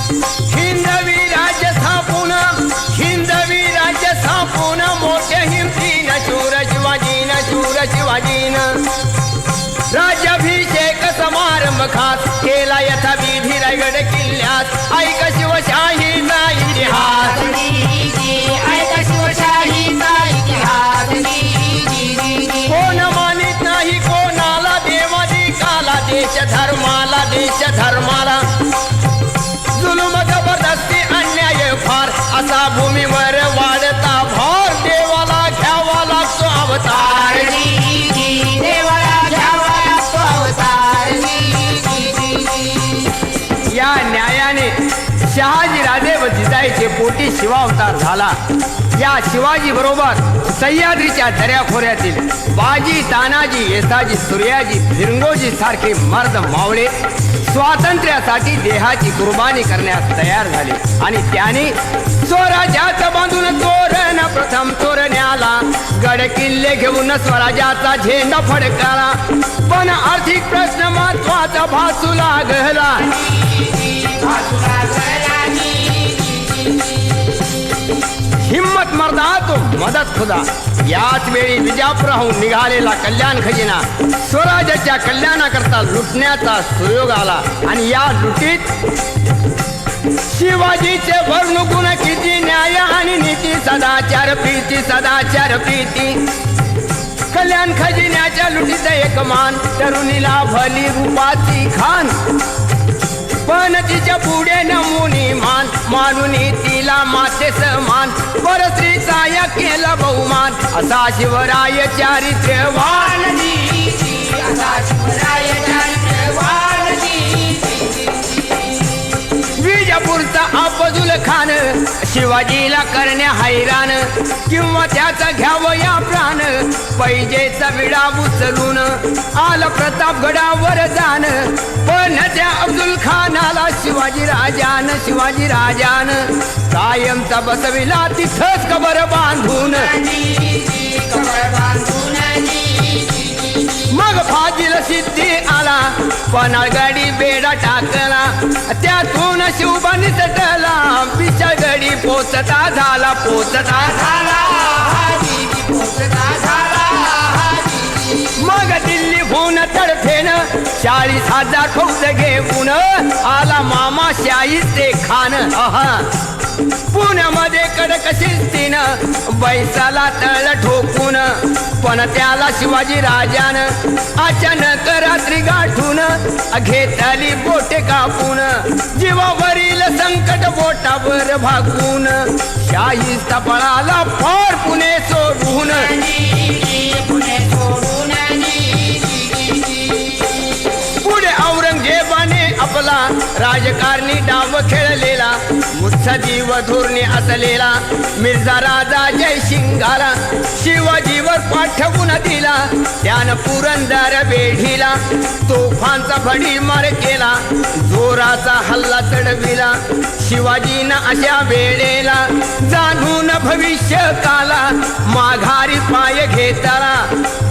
हिंदवी राज्य स्थापून हिंदवी राज्य स्थापून मोठ्या हिमतीन शूर शिवाजीन राज्याभिषेक समारंभ खास केला यथाविधी रायगड किल्ल्यात ऐक शिवशाहीचा इतिहास ऐक शिवशाहीचा इतिहास कोण मानित नाही कोणाला देवाधिकाला देश धर्माला जुलुम जबरदस्ती अन्याय फार असा भूमीवर वाढता भार देवाला घ्यावा लागतो अवतार देवाला घ्यावा लागतो अवतार या न्यायाने शहाजी राजे व जिजाईचे पोटी शिवावतार झाला. या शिवाजी बरोबर सह्याद्रीच्या दऱ्याखोऱ्यातील बाजी तानाजी येसाजी सूर्याजी फिरंगोजी सारखे मर्द मावळे स्वातंत्र्यासाठी देहाची कुर्बानी करण्यास तयार झाले आणि त्याने स्वराज्याचं बांधून तोरण प्रथम तोरण्याला गड किल्ले घेऊन स्वराज्याचा झेंडा फडकाला. पण आर्थिक प्रश्न महत्वाचा भासू लागला. हिम्मत मर्दा तो मदत खुदा. याच वेळी विजापुराहून निघालेला कल्याण खजिना स्वराज्याच्या कल्याणाकरता लुटण्याचा सुयोग आला आणि या लुटीत शिवाजीचे वर्णगुण किती न्याय आणि नीती सदाचार प्रीती कल्याण खजिन्याच्या लुटीचा एक मान तरुणीला भली रूपाची खान पण तिच्या पुढे नमुनी मानून तिला माते समान परस्त्रीचा या केला बहुमान असा शिवराय चारित्र्यवान विजापूरचा अफजल खान शिवाजीला करण्या हैराण किंवा त्याचा घ्यावं या प्राण पैजेचा विडा उचलून आला प्रतापगडावर जाण पण त्या अफजल खानाला शिवाजी राजान कायमचा बसविला तिथंच कबर बांधून मग फाजील सिद्धी आला पन्हाळगडी बेडा टाकला त्यातून शिवबा निसटला पिछळगडी पोचता झाला मग दिल्ली होऊन तडफेन 40,000 फौज घेऊन आला मामा शाहीचे खान. पुण्यामध्ये कडक शिस्तीनं बैसाला तळ ठोकून पण त्याला शिवाजी राजान अचानक रात्री गाठून घेतली बोटे कापून जीवावरील संकट बोटावर भागून शाहीचा पळाला फार पुणे सोडून. पुढे औरंगजेबाने आपला राजकारणी डाव खेळलेला मुत्सदीव धोरणे असलेला मिर्झा राजा जयसिंगाला शिवाजीवर पाठवून दिला. त्यानं पुरंदर वेढीला तोफांचा भडीमार केला जोराचा हल्ला चढविला. शिवाजीनं अशा वेळेला जाणून भविष्य काला माघारी पाय घेतला.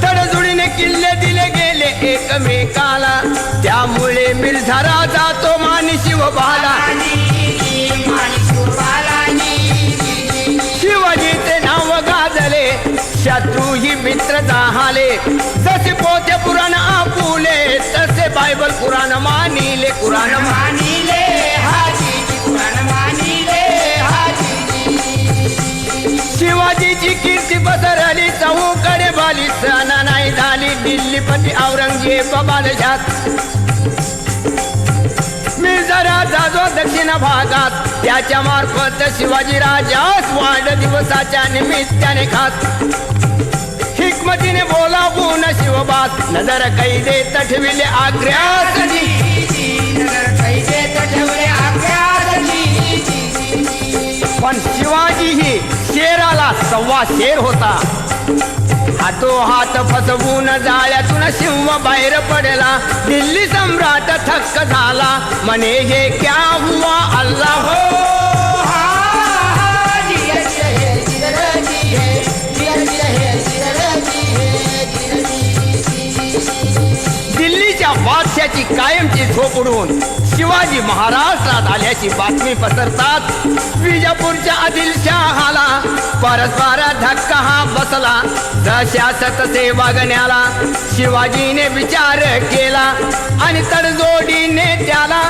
तडजोडीने किल्ले दिले गेले एकमेकाला त्यामुळे मिर्झा राजा तो मानी शिवबाला. शिवाजीचे नाव गाजले शत्रूही मित्र जाहाले जसे पोते पुराण आपुले तसे बायबल पुराण मानिले शिवाजीची कीर्ती पसरली चौकडे बाली सणा नाही झाली दिल्लीपती औरंगजेब बादशाह. मिर्झा राजा जो दक्षिण भागात त्याच्या मार्फत शिवाजी राजास वाढदिवसाच्या निमित्ताने खास हिकमतीने बोलावून शिवबास नजर कैदे तठविले आग्र्यास. पण शिवाजी ही शेराला सव्वा शेर होता. हातोहात फसवून जाळ्यातून सिंह बाहेर पडला. दिल्ली सम्राट थक्क झाला म्हणे हे क्या हुआ अल्लाह दिल्लीच्या बादशाची त्याची कायमची झोप उडवून शिवाजी महाराष्ट्रात आल्याची बातमी पसरतात विजापूरच्या आदिलशहाला परस्पर धक्का हा बसला. जशास तसे वागण्याला शिवाजीने विचार केला आणि तडजोडीने त्याला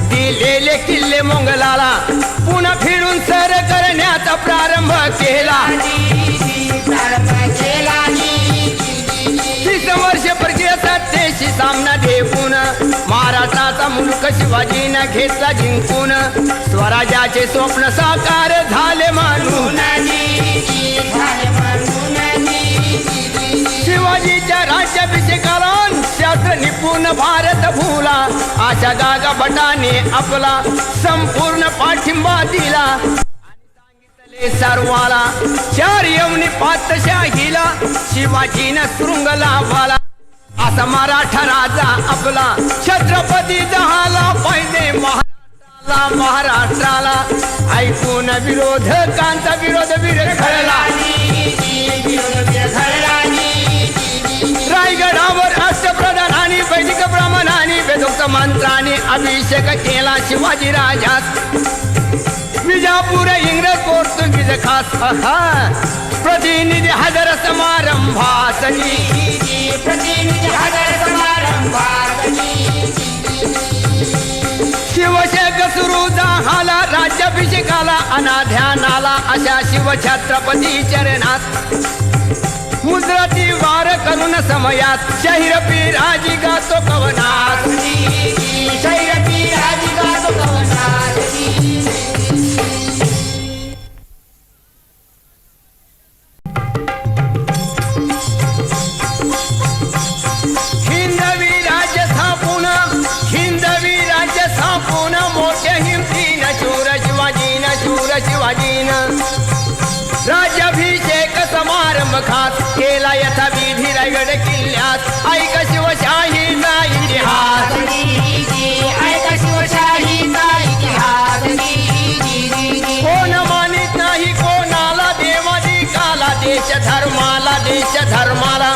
दिलेले किल्ले मोंगलाला पुन्हा फिरून सर करण्याचा प्रारंभ केला. 30 वर्ष परकीय सत्तेशी सामना देऊन महाराष्ट्राचा मुलक शिवाजीनं घेतला जिंकून. स्वराज्याचे स्वप्न साकार झाले म्हणून शिवाजीच्या राज्याभिषेकाला शास्त्र निपुण भारत भूला. अशा गागा भटाने आपला संपूर्ण पाठिंबा दिला. सर्वाला 4 यवनी पातशाहीला शिवाजीनं शृंग लावला. असा मराठा राजा आपला छत्रपती झाला पाहिजे महाराष्ट्राला. ऐकून विरोधकांचा विरोध विरघळला. रायगडावर अष्टप्रधानांनी वैदिक ब्राह्मणांनी वेदोक्त मंत्राने अभिषेक केला शिवाजी राजास. विजापूर इंग्रज पोर्तुगीज खास प्रतिनिधी हजर समारंभासनी. शिवशक सुरू झाला राज्याभिषेकाला अनाध्यानाला अशा शिवछत्रपती चरणात मुद्राती वार करून समयात शहीर पिराजी गातो कवनात. शिवाजीनं राज्याभिषेक समारंभ खास केला यथाविधी रायगड किल्ल्यात. ऐक शिवशाहीचा इतिहास. कोण मानित नाही कोणाला देवाधिकाला देश धर्माला